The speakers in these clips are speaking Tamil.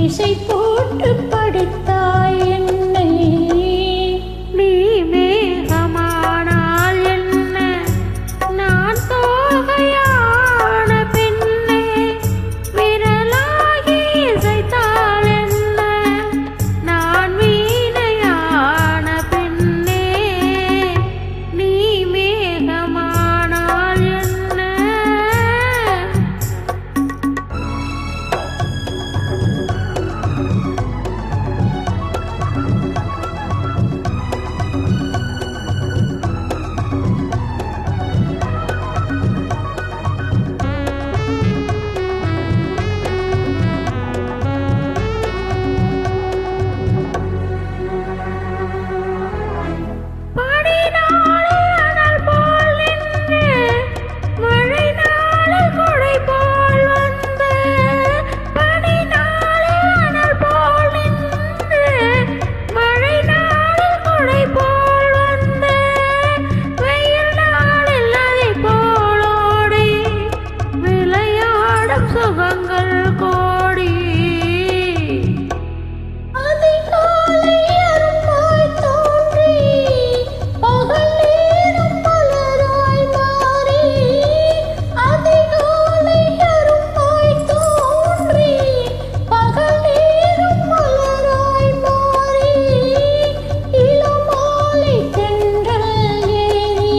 இசை போட்டு படைத்தாய் என்னை. நீ மேகமானால் என்ன, நான் தோகையான பெண்ணே. விரலாகி இசைத்தால் என்ன, நான் வீணையான பெண்ணே. நீ மேகமானால் என்ன. சுகங்கள் கோடி அதிகாலை அரும்பாய் தோன்றி பகல் நேரம் மலராய் மாறி. அதிகாலை அரும்பாய் தோன்றி பகல் நேரம் மலராய் மாறி. இளமாலை தென்றல் ஏறி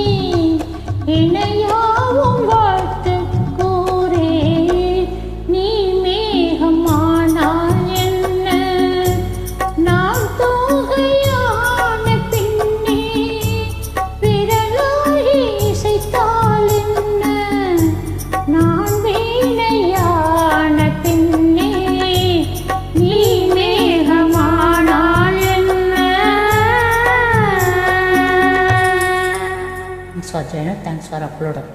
இணையாவும் வாழ்த்து கூறே. நீ மேகமானால் என்ன, நான் தோகையான பெண்ணே. விரலாகி இசைத்தால் என்ன, நான் வீணையான பெண்ணே. நீ மேகமானால் என்ன. Thanks for joining. Thanks for uploading.